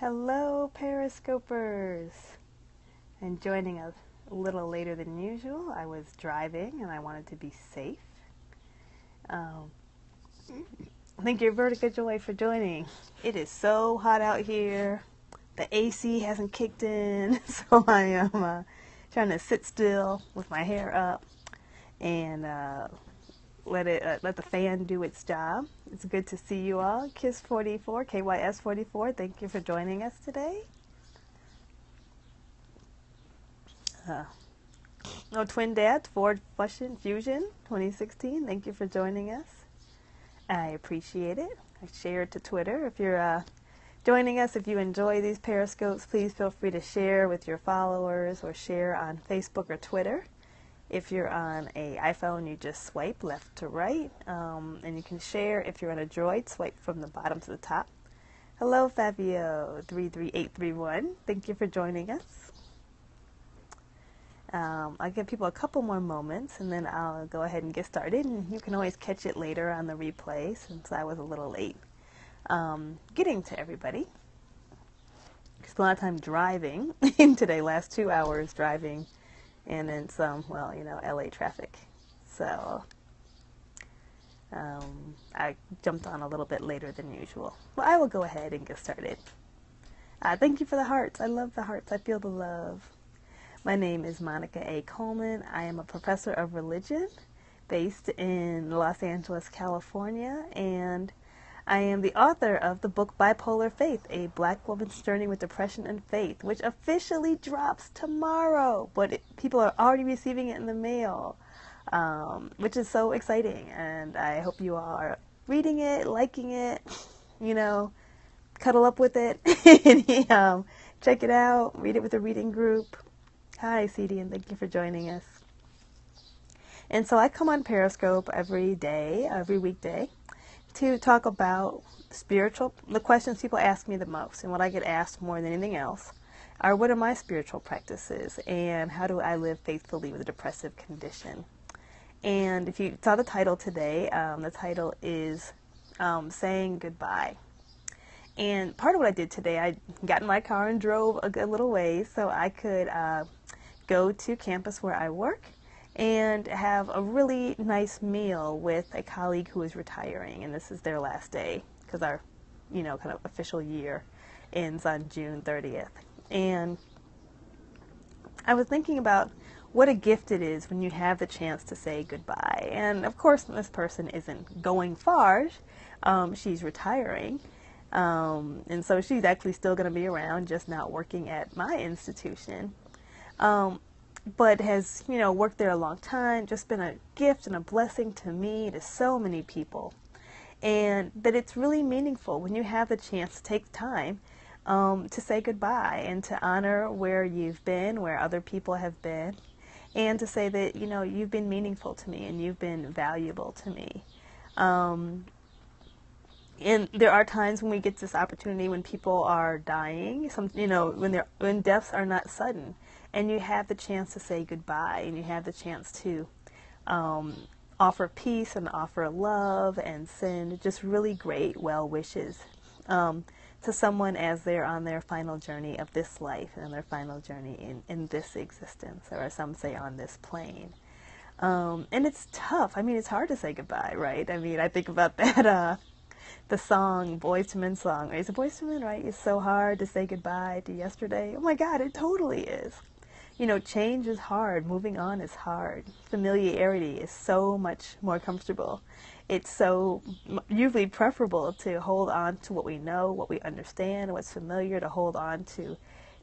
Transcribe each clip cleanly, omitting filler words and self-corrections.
Hello, Periscopers! I'm joining a little later than usual. I was driving and I wanted to be safe. Thank you, Vertica Joy, for joining. It is so hot out here. The AC hasn't kicked in, so I am trying to sit still with my hair up and let the fan do its job. It's good to see you all. Kiss44, KYS44, thank you for joining us today. Twin Dads, Ford Fusion 2016, thank you for joining us. I appreciate it. I share it to Twitter. If you're joining us, if you enjoy these Periscopes, please feel free to share with your followers or share on Facebook or Twitter. If you're on an iPhone, you just swipe left to right, and you can share. If you're on a Droid, swipe from the bottom to the top. Hello, Fabio33831. Thank you for joining us. I'll give people a couple more moments, and then I'll go ahead and get started. And you can always catch it later on the replay, since I was a little late getting to everybody. Spent a lot of time driving today, last 2 hours driving. And then some, LA traffic. So I jumped on a little bit later than usual. Well, I will go ahead and get started. Thank you for the hearts. I love the hearts. I feel the love. My name is Monica A. Coleman. I am a professor of religion based in Los Angeles, California, and I am the author of the book Bipolar Faith, A Black Woman's Journey with Depression and Faith, which officially drops tomorrow, but people are already receiving it in the mail, which is so exciting, and I hope you all are reading it, liking it, cuddle up with it, and check it out, read it with a reading group. Hi, CD, and thank you for joining us. And so I come on Periscope every weekday, to talk about the questions people ask me the most, and what I get asked more than anything else are, what are my spiritual practices, and how do I live faithfully with a depressive condition? And if you saw the title today, the title is Saying Goodbye. And part of what I did today, I got in my car and drove a good little ways so I could go to campus where I work and have a really nice meal with a colleague who is retiring, and this is their last day because our, kind of official year ends on June 30th. And I was thinking about what a gift it is when you have the chance to say goodbye. And of course, this person isn't going far. She's retiring. And so she's actually still going to be around, just not working at my institution. But has, worked there a long time, just been a gift and a blessing to me, to so many people. And that it's really meaningful when you have the chance to take time to say goodbye and to honor where you've been, where other people have been, and to say that, you've been meaningful to me and you've been valuable to me. And there are times when we get this opportunity when people are dying, when deaths are not sudden, and you have the chance to say goodbye, and you have the chance to offer peace and offer love and send just really great well wishes to someone as they're on their final journey of this life and their final journey in this existence, or as some say, on this plane. And it's tough. It's hard to say goodbye, right? I think about that. The song, Boyz II Men song. It's a Boyz II Men, right? It's so hard to say goodbye to yesterday. Oh my God, it totally is. Change is hard. Moving on is hard. Familiarity is so much more comfortable. It's so usually preferable to hold on to what we know, what we understand, what's familiar, to hold on to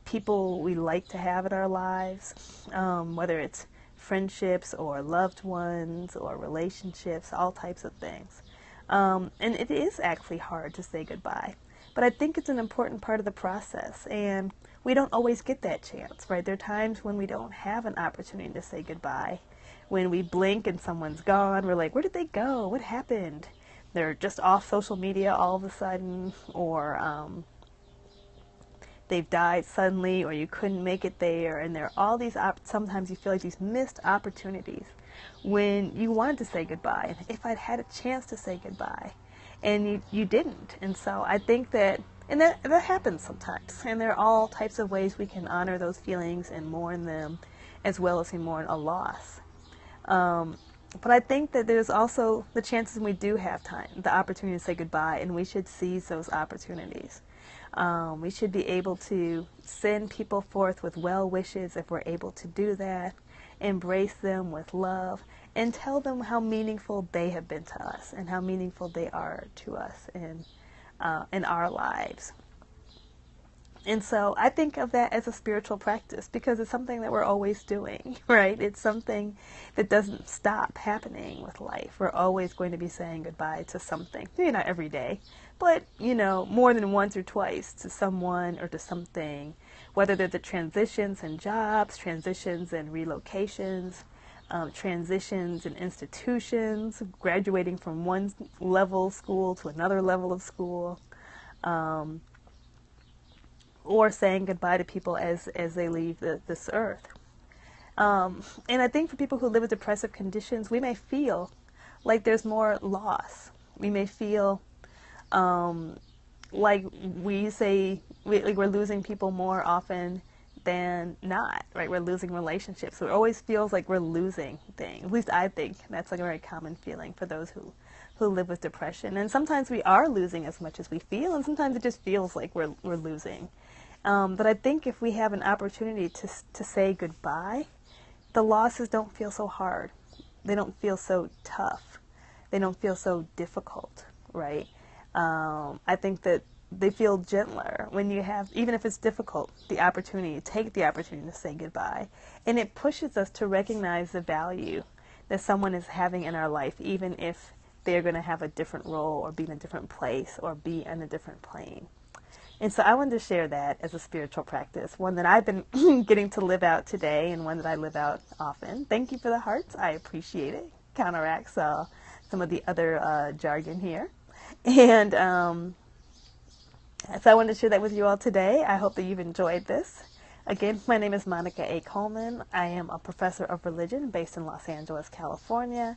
people we like to have in our lives, whether it's friendships or loved ones or relationships, all types of things. And it is actually hard to say goodbye, but I think it's an important part of the process, and we don't always get that chance, right? There are times when we don't have an opportunity to say goodbye. When we blink and someone's gone, we're like, where did they go? What happened? They're just off social media all of a sudden, or they've died suddenly, or you couldn't make it there, and there are all these, sometimes you feel like these missed opportunities when you wanted to say goodbye. If I'd had a chance to say goodbye, and you didn't. And so I think that And that happens sometimes. And there are all types of ways we can honor those feelings and mourn them, as well as we mourn a loss. But I think that there's also the chances we do have time, the opportunity to say goodbye, and we should seize those opportunities. We should be able to send people forth with well wishes if we're able to do that, embrace them with love, and tell them how meaningful they have been to us and how meaningful they are to us in our lives. And so I think of that as a spiritual practice because it's something that we're always doing, right? It's something that doesn't stop happening with life. We're always going to be saying goodbye to something. Maybe not every day, but, more than once or twice to someone or to something, whether they're the transitions in jobs, transitions in relocations, transitions in institutions, graduating from one level of school to another level of school, or saying goodbye to people as they leave this earth. And I think for people who live with depressive conditions, we may feel like there's more loss. We may feel like we're losing people more often than not, right? We're losing relationships. So it always feels like we're losing things. At least I think that's like a very common feeling for those who live with depression. And sometimes we are losing as much as we feel, and sometimes it just feels like we're losing. But I think if we have an opportunity to say goodbye, the losses don't feel so hard. They don't feel so tough. They don't feel so difficult, right? I think that they feel gentler when you have, even if it's difficult, take the opportunity to say goodbye. And it pushes us to recognize the value that someone is having in our life, even if they're going to have a different role or be in a different place or be in a different plane. And so I wanted to share that as a spiritual practice, one that I've been getting to live out today and one that I live out often. Thank you for the hearts. I appreciate it. Counteracts some of the other jargon here. And so I wanted to share that with you all today. I hope that you've enjoyed this. Again, my name is Monica A. Coleman. I am a professor of religion based in Los Angeles, California.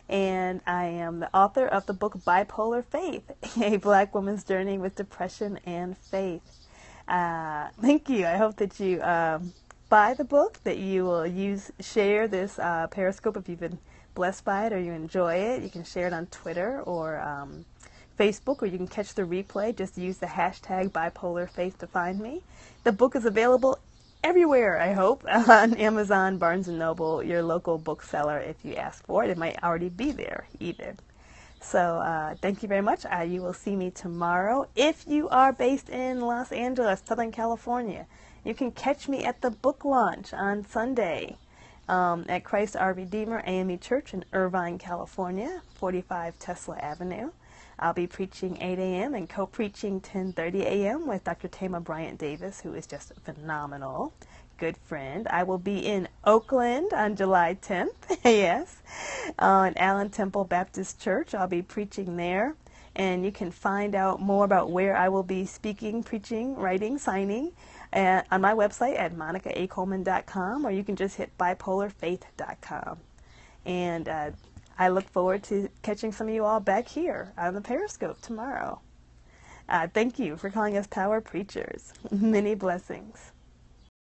And I am the author of the book Bipolar Faith, A Black Woman's Journey with Depression and Faith. Thank you. I hope that you buy the book, that you will share this Periscope if you've been blessed by it or you enjoy it. You can share it on Twitter or Facebook, or you can catch the replay. Just use the hashtag Bipolar Faith to find me. The book is available everywhere, I hope, on Amazon, Barnes & Noble, your local bookseller if you ask for it. It might already be there even. So thank you very much. You will see me tomorrow. If you are based in Los Angeles, Southern California, you can catch me at the book launch on Sunday at Christ Our Redeemer AME Church in Irvine, California, 45 Tesla Avenue. I'll be preaching 8 a.m. and co-preaching 10:30 a.m. with Dr. Tama Bryant Davis, who is just a phenomenal good friend. I will be in Oakland on July 10th, yes, in Allen Temple Baptist Church. I'll be preaching there, and you can find out more about where I will be speaking, preaching, writing, signing on my website at monicaacoleman.com, or you can just hit bipolarfaith.com. And I look forward to catching some of you all back here on the Periscope tomorrow. Thank you for calling us Power Preachers. Many blessings.